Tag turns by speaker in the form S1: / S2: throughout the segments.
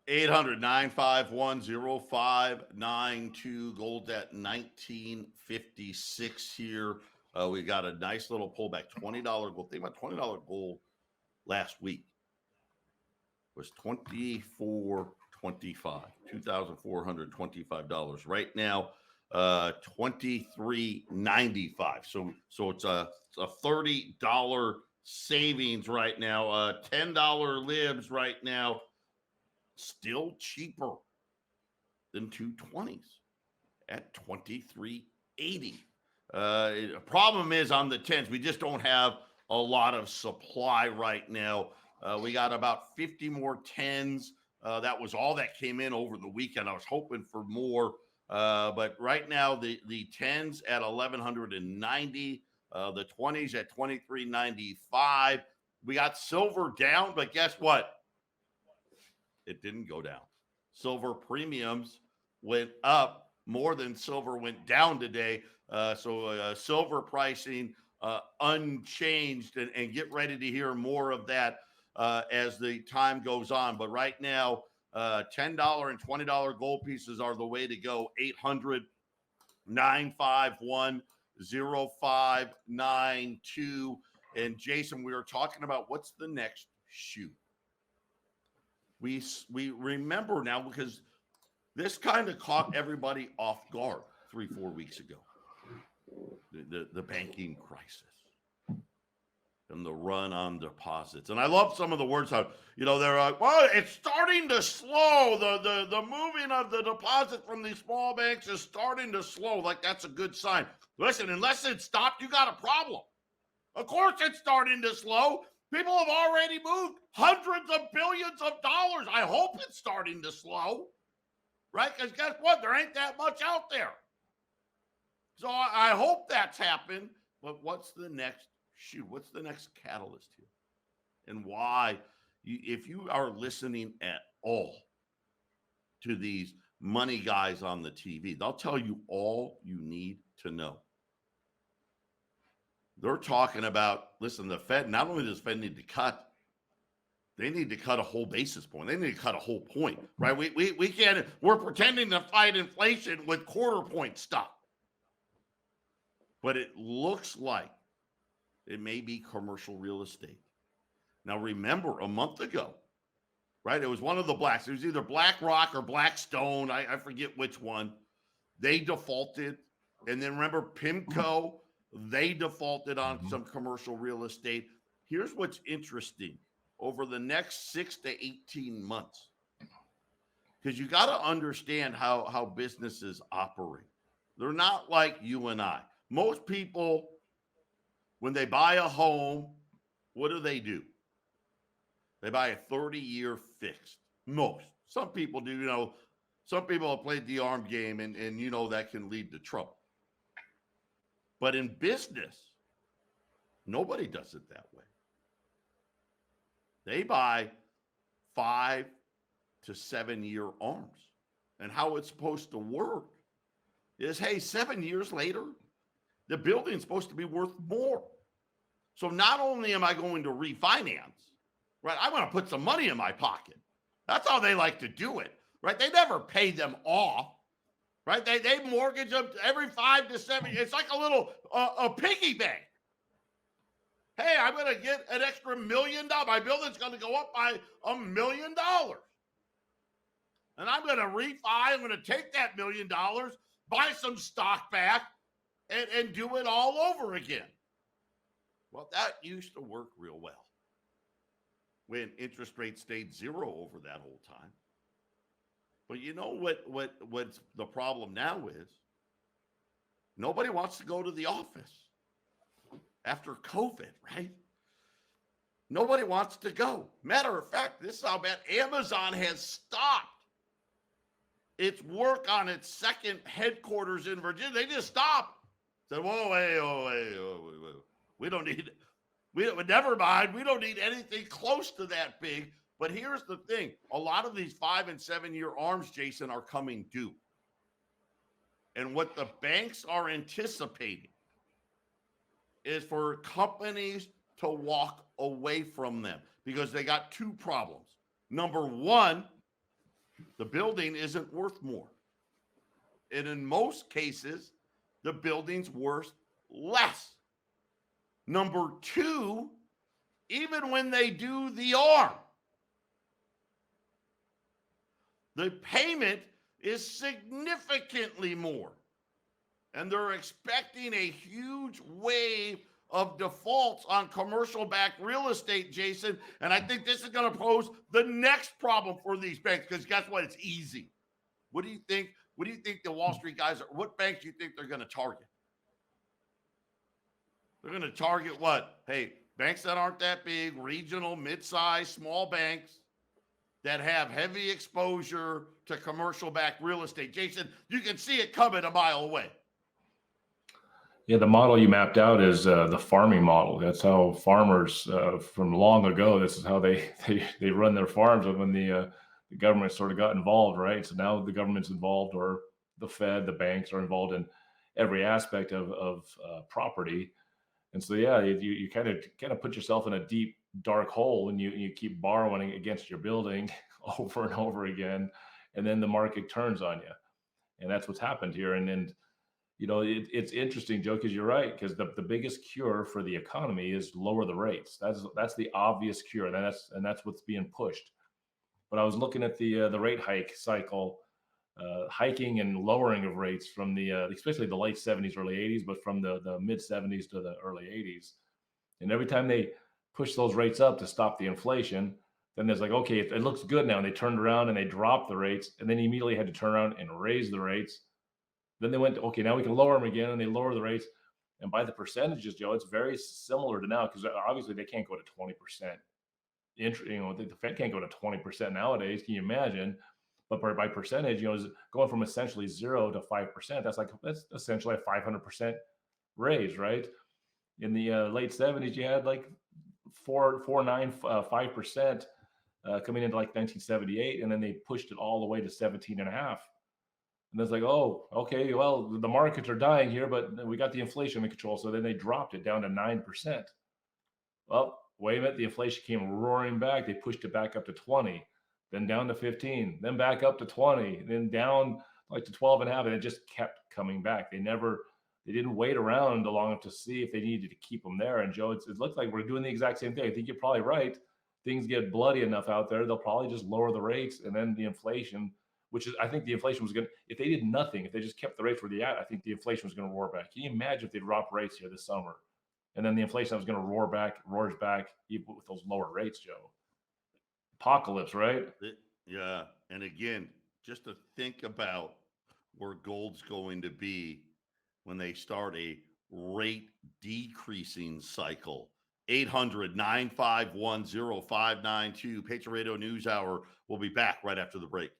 S1: 800-951-0592. Gold at 1956 here. We got a nice little pullback, $20 gold. Think about $20 gold last week was 24.25, $2,425. Right now, 23.95. So it's a $30 savings right now. $10 libs right now, still cheaper than 220s at 23.80. Problem is on the 10s, we just don't have a lot of supply right now. We got about 50 more 10s. That was all that came in over the weekend. I was hoping for more. But right now, the 10s at 1,190, the 20s at 23.95. We got silver down, but guess what? It didn't go down. Silver premiums went up more than silver went down today. So silver pricing unchanged, and get ready to hear more of that as the time goes on. But right now, $10 and $20 gold pieces are the way to go. 800-951-0592. And Jason, we were talking about what's the next shoe. We remember now because this kind of caught everybody off guard 3-4 weeks ago. The banking crisis and the run on deposits. And I love some of the words how, they're like, well, it's starting to slow. The moving of the deposit from these small banks is starting to slow. Like, that's a good sign. Listen, unless it's stopped, you got a problem. Of course it's starting to slow. People have already moved hundreds of billions of dollars. I hope it's starting to slow, right? Because guess what? There ain't that much out there. So I hope that's happened. But what's the next shoe? What's the next catalyst here? And why, if you are listening at all to these money guys on the TV, they'll tell you all you need to know. They're talking about, listen, the Fed, not only does the Fed need to cut, they need to cut a whole basis point. They need to cut a whole point, right? We can't, we're pretending to fight inflation with quarter point stuff. But it looks like it may be commercial real estate. Now, remember, a month ago, right, it was one of the blacks. It was either BlackRock or Blackstone. I forget which one. They defaulted. And then remember, PIMCO, they defaulted on some commercial real estate. Here's what's interesting. Over the next 6 to 18 months, because you got to understand how businesses operate. They're not like you and I. Most people, when they buy a home, what do? They buy a 30-year fixed. Most. Some people do, some people have played the arm game, and that can lead to trouble. But in business, nobody does it that way. They buy 5 to 7 year arms. And how it's supposed to work is, hey, 7 years later, the building's supposed to be worth more. So not only am I going to refinance, right, I'm going to put some money in my pocket. That's how they like to do it, right? They never pay them off, right? They mortgage them every 5 to 7 years. It's like a little a piggy bank. Hey, I'm going to get an extra $1 million. My building's going to go up by $1 million. And I'm going to refi. I'm going to take that $1 million, buy some stock back, and do it all over again. Well, that used to work real well when interest rates stayed zero over that whole time. But you know what's the problem now is? Nobody wants to go to the office after COVID, right? Nobody wants to go. Matter of fact, this is how bad Amazon has stopped its work on its second headquarters in Virginia. They just stopped. Said, whoa, wait. We don't need, never mind. We don't need anything close to that big. But here's the thing. A lot of these 5 and 7 year arms, Jason, are coming due. And what the banks are anticipating is for companies to walk away from them because they got two problems. Number one, The building isn't worth more. And in most cases, the building's worth less. Number two, even when they do the arm, the payment is significantly more. And they're expecting a huge wave of defaults on commercial backed real estate, Jason. And I think this is going to pose the next problem for these banks, because guess what? It's easy. What do you think? What do you think the Wall Street guys are? What banks do you think they're going to target? They're going to target what? Hey, banks that aren't that big, regional, mid-sized, small banks that have heavy exposure to commercial backed real estate. Jason, you can see it coming a mile away.
S2: Yeah, the model you mapped out is the farming model. That's how farmers from long ago, this is how they run their farms when the government sort of got involved, right? So now the government's involved, or the Fed, the banks are involved in every aspect of property. And so, yeah, you kind of put yourself in a deep, dark hole, and you keep borrowing against your building over and over again, and then the market turns on you, and that's what's happened here. And you know, it's interesting, Joe, because you're right, because the biggest cure for the economy is lower the rates. That's the obvious cure, and that's what's being pushed. But I was looking at the rate hike cycle, hiking and lowering of rates from the especially the late 70s, early 80s, but from the mid 70s to the early 80s. And every time they push those rates up to stop the inflation, then there's like, okay, it looks good now. And they turned around and they dropped the rates, and then immediately had to turn around and raise the rates. Then they went, okay, now we can lower them again, and they lower the rates. And by the percentages, Joe, it's very similar to now, because obviously they can't go to 20%. You know, the Fed can't go to 20% nowadays. Can you imagine? But by percentage, you know, going from essentially 0 to 5%, that's essentially a 500% raise, right? In the late 70s, you had like 5% coming into like 1978, and then they pushed it all the way to 17 and a half. And it's like, oh, okay, well, the markets are dying here, but we got the inflation in control. So then they dropped it down to 9%. Well, wait a minute, the inflation came roaring back. They pushed it back up to 20, then down to 15, then back up to 20, then down like to 12 and a half, and it just kept coming back. They didn't wait around long enough to see if they needed to keep them there. And Joe, it looks like we're doing the exact same thing. I think you're probably right. Things get bloody enough out there, they'll probably just lower the rates, and then the inflation, which is, I think the inflation was going to, if they did nothing, if they just kept the rates where they at, I think the inflation was going to roar back. Can you imagine if they dropped rates here this summer, and then the inflation was going to roars back even with those lower rates, Joe? Apocalypse, right?
S1: Yeah. And again, just to think about where gold's going to be when they start a rate decreasing cycle. 800-951-0592, Patriot Radio News Hour. We'll be back right after the break.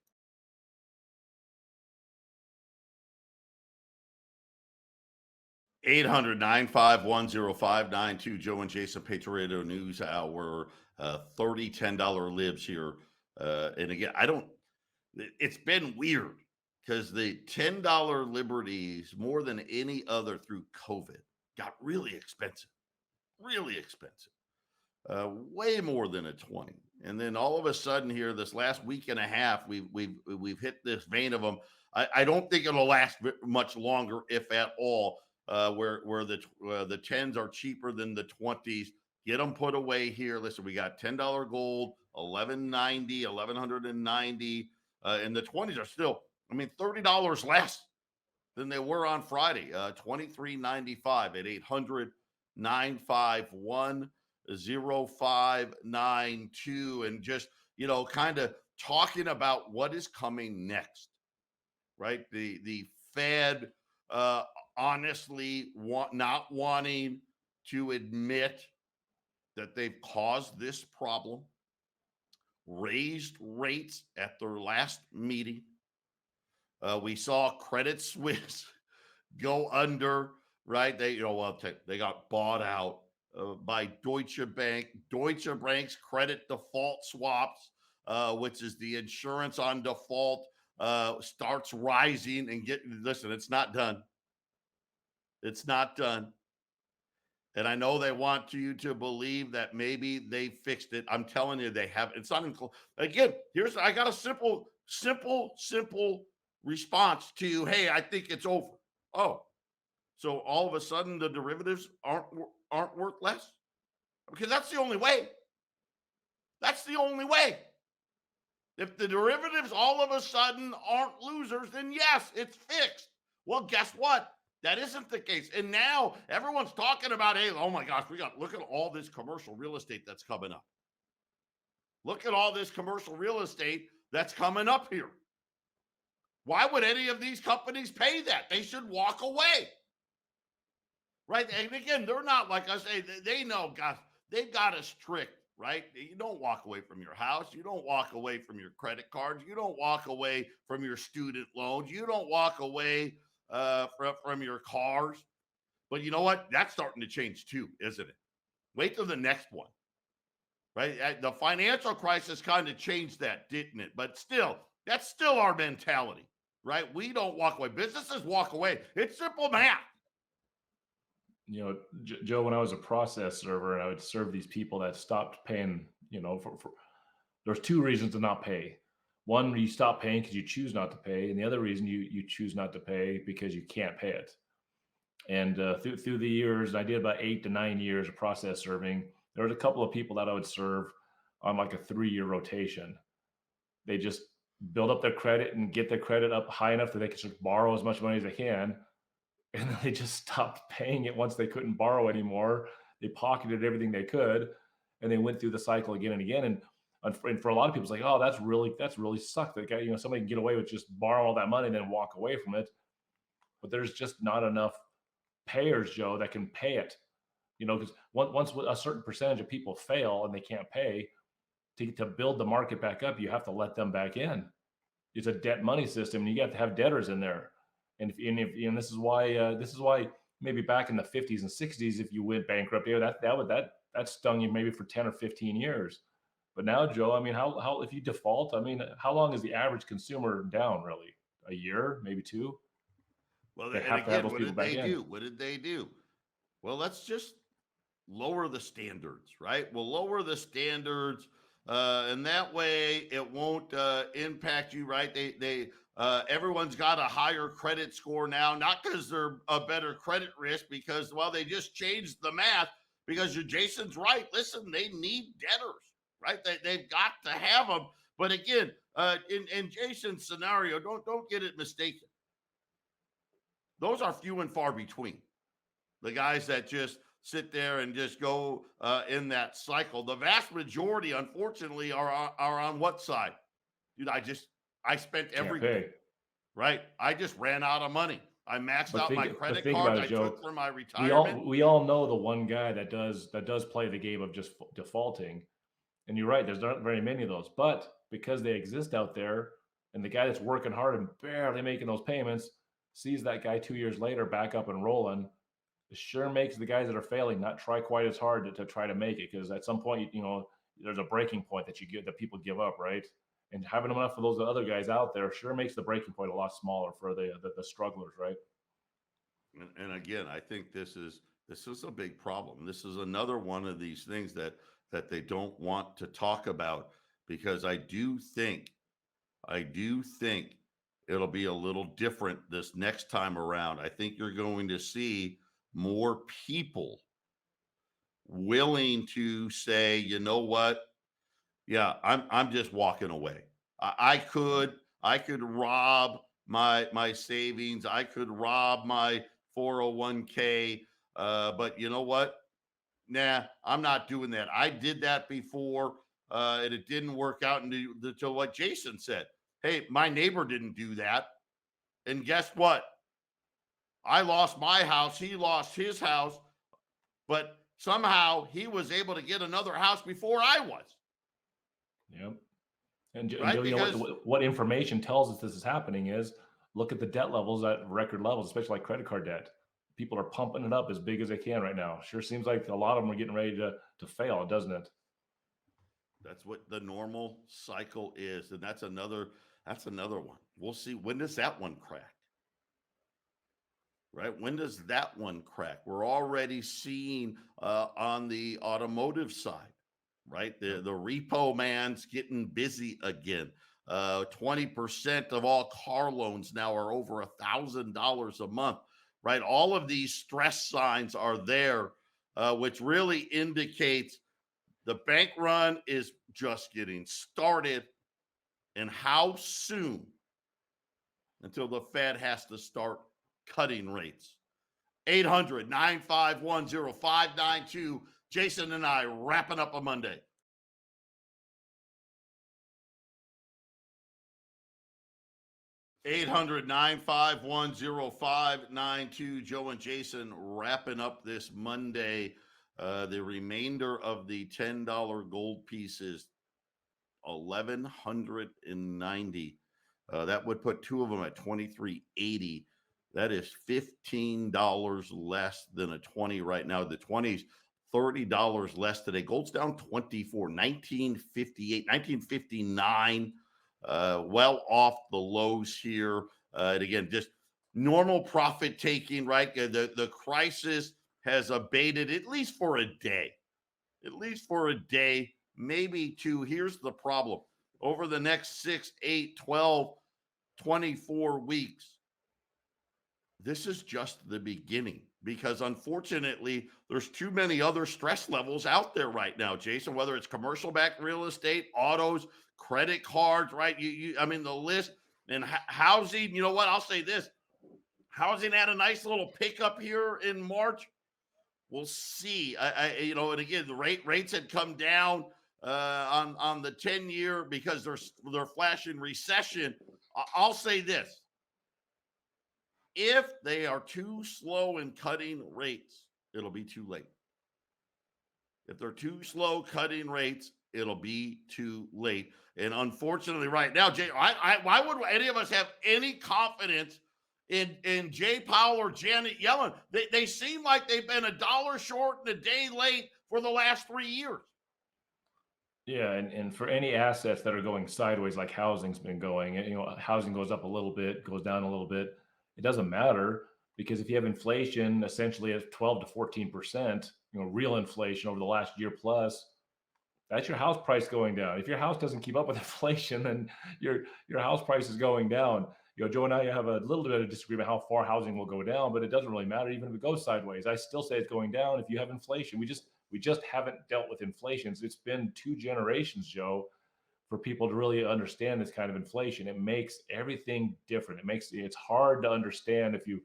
S1: 800-951-0592, Joe and Jason, Patriot Radio News Hour. 30 $10 libs here. And again, it's been weird, because the $10 liberties, more than any other through COVID, got really expensive. Way more than a 20. And then all of a sudden here, this last week and a half, we've hit this vein of them. I don't think it'll last much longer, if at all, where the 10s are cheaper than the 20s. Get them put away here. Listen, we got $10 gold, $1,190, $1,190, and the 20s are still, $30 less than they were on Friday. $23.95 at 800-951-0592, and just, kind of talking about what is coming next, right? The Fed honestly not wanting to admit that they've caused this problem, raised rates at their last meeting. We saw Credit Suisse go under, right? They got bought out by Deutsche Bank. Deutsche Bank's credit default swaps, which is the insurance on default, starts rising and listen, it's not done. It's not done. And I know they want you to believe that maybe they fixed it. I'm telling you, they have. It's not. Again, I got a simple Simple response to, hey, I think it's over. Oh, so all of a sudden the derivatives aren't worth less? Because that's the only way. That's the only way. If the derivatives all of a sudden aren't losers, then yes, it's fixed. Well, guess what? That isn't the case. And now everyone's talking about, hey, oh my gosh, look at all this commercial real estate that's coming up. Look at all this commercial real estate that's coming up here. Why would any of these companies pay that? They should walk away. Right? And again, they're not, like I say, they know, gosh, they've got a strict, right? You don't walk away from your house. You don't walk away from your credit cards. You don't walk away from your student loans. You don't walk away from your cars. But you know what? That's starting to change too, isn't it? Wait till the next one. Right? The financial crisis kind of changed that, didn't it? But still, that's still our mentality, right? We don't walk away. Businesses walk away. It's simple math.
S2: You know, Joe, when I was a process server and I would serve these people that stopped paying, you know, there's two reasons to not pay. One, you stop paying because you choose not to pay. And the other reason you choose not to pay because you can't pay it. And through the years, I did about 8 to 9 years of process serving. There was a couple of people that I would serve on like a 3-year rotation. They just build up their credit and get their credit up high enough that they can just borrow as much money as they can. And then they just stopped paying it once they couldn't borrow anymore. They pocketed everything they could, and they went through the cycle again and again. And for a lot of people, it's like, oh, that's really sucked. That guy, you know, somebody can get away with just borrow all that money and then walk away from it. But there's just not enough payers, Joe, that can pay it. You know, because once a certain percentage of people fail and they can't pay, to build the market back up, you have to let them back in. It's a debt money system, and you have to have debtors in there. And this is why maybe back in the 50s and 60s, if you went bankrupt, that stung you maybe for 10 or 15 years. But now, Joe, I mean, how if you default, I mean, how long is the average consumer down? Really, a year, maybe 2?
S1: Well, and again, what did they do? What did they do? Well, let's just lower the standards, right? We'll lower the standards, and that way it won't impact you, right? Everyone's got a higher credit score now, not because they're a better credit risk, because, well, they just changed the math. Because Jason's right. Listen, they need debtors, right? They've got to have them. But again, in Jason's scenario, don't get it mistaken. Those are few and far between. The guys that just sit there and just go in that cycle. The vast majority, unfortunately, are on what side? Dude, I spent everything, right? I just ran out of money. I maxed out my credit card. I took for my retirement.
S2: We all know the one guy that does play the game of just defaulting. And you're right, there's not very many of those. But because they exist out there, and the guy that's working hard and barely making those payments sees that guy 2 years later back up and rolling, it sure makes the guys that are failing not try quite as hard to try to make it, because at some point, you know, there's a breaking point that people give up, right? And having enough of those other guys out there sure makes the breaking point a lot smaller for the strugglers, right?
S1: And again, I think this is a big problem. This is another one of these things that they don't want to talk about, because I do think it'll be a little different this next time around. I think you're going to see more people willing to say, you know what? Yeah, I'm just walking away. I could rob my savings. I could rob my 401k. But you know what? Nah, I'm not doing that. I did that before, and it didn't work out until what Jason said. Hey, my neighbor didn't do that. And guess what? I lost my house. He lost his house. But somehow he was able to get another house before I was.
S2: Yep. And
S1: right?
S2: you know what information tells us this is happening is look at the debt levels at record levels, especially like credit card debt. People are pumping it up as big as they can right now. Sure seems like a lot of them are getting ready to fail, doesn't it?
S1: That's what the normal cycle is. And that's another one. We'll see. When does that one crack? Right? When does that one crack? We're already seeing on the automotive side, right? The repo man's getting busy again. 20% of all car loans now are over $1,000 a month, right? All of these stress signs are there, which really indicates the bank run is just getting started. And how soon until the Fed has to start cutting rates? 800-951-0592. Jason and I wrapping up a Monday. 800-951-0592. Joe and Jason wrapping up this Monday. The remainder of the $10 gold pieces, 1,190. That would put two of them at 23.80. That is $15 less than a 20 right now. The 20's $30 less today. Gold's down 24, 1958, 1959. Well off the lows here. And again, just normal profit taking, right? The crisis has abated at least for a day. At least for a day, maybe two. Here's the problem. Over the next 6, 8, 12, 24 weeks, this is just the beginning, because unfortunately, there's too many other stress levels out there right now, Jason, whether it's commercial backed real estate, autos, credit cards, right? I mean, the list, and housing, you know what? I'll say this. Housing had a nice little pickup here in March. We'll see. And again, the rates had come down on the 10-year because they're flashing recession. I'll say this. If they are too slow in cutting rates, it'll be too late. If they're too slow cutting rates, it'll be too late. And unfortunately, right now, Jay, why would any of us have any confidence in Jay Powell or Janet Yellen? They seem like they've been $1 short and a day late for the last 3 years.
S2: Yeah, and for any assets that are going sideways, like housing's been going, housing goes up a little bit, goes down a little bit. It doesn't matter, because if you have inflation essentially at 12 to 14%, real inflation over the last year plus, that's your house price going down. If your house doesn't keep up with inflation, then your house price is going down. Joe and I have a little bit of disagreement how far housing will go down, but it doesn't really matter even if it goes sideways. I still say it's going down if you have inflation. We just haven't dealt with inflation. It's been 2 generations, Joe, for people to really understand this kind of inflation. It makes everything different. It's hard to understand if you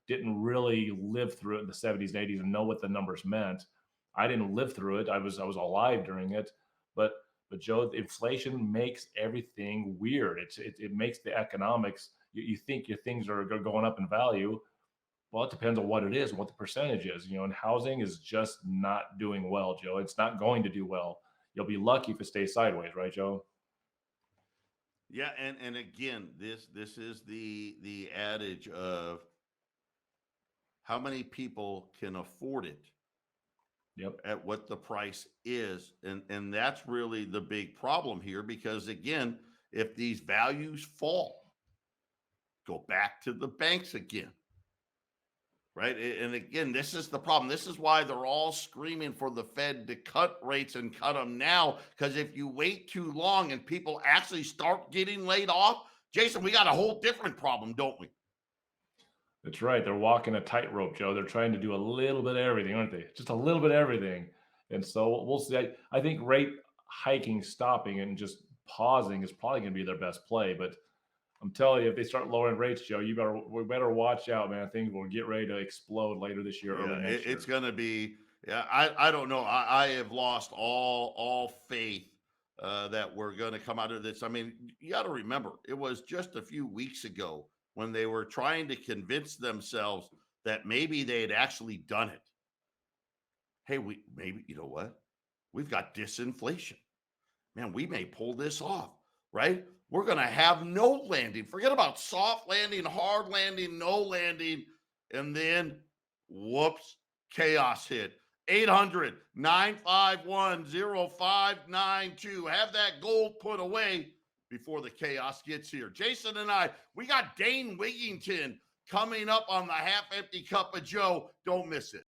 S2: didn't really live through it in the 70s and 80s and know what the numbers meant. I didn't live through it. I was alive during it, but Joe, inflation makes everything weird. It makes the economics. You think your things are going up in value. Well, it depends on what it is and what the percentage is. And housing is just not doing well, Joe. It's not going to do well. You'll be lucky if it stays sideways, right, Joe?
S1: Yeah, and again, this is the adage of how many people can afford it.
S2: Yep.
S1: At what the price is. And that's really the big problem here, because again, if these values fall, go back to the banks again. Right. And again, this is the problem. This is why they're all screaming for the Fed to cut rates and cut them now. Because if you wait too long and people actually start getting laid off, Jason, we got a whole different problem, don't we?
S2: That's right. They're walking a tightrope, Joe. They're trying to do a little bit of everything, aren't they? Just a little bit of everything. And so we'll see. I think rate hiking, stopping, and just pausing is probably going to be their best play. But I'm telling you, if they start lowering rates, Joe, we better watch out, man. Things will get ready to explode later this year, early next year.
S1: It's going to be. Yeah, I don't know. I have lost all faith that we're going to come out of this. I mean, you got to remember, it was just a few weeks ago when they were trying to convince themselves that maybe they had actually done it. Hey, you know what? We've got disinflation. Man, we may pull this off, right? We're going to have no landing. Forget about soft landing, hard landing, no landing. And then, whoops, chaos hit. 800-951-0592. Have that gold put away before the chaos gets here. Jason and I, we got Dane Wigington coming up on the Half Empty Cup of Joe. Don't miss it.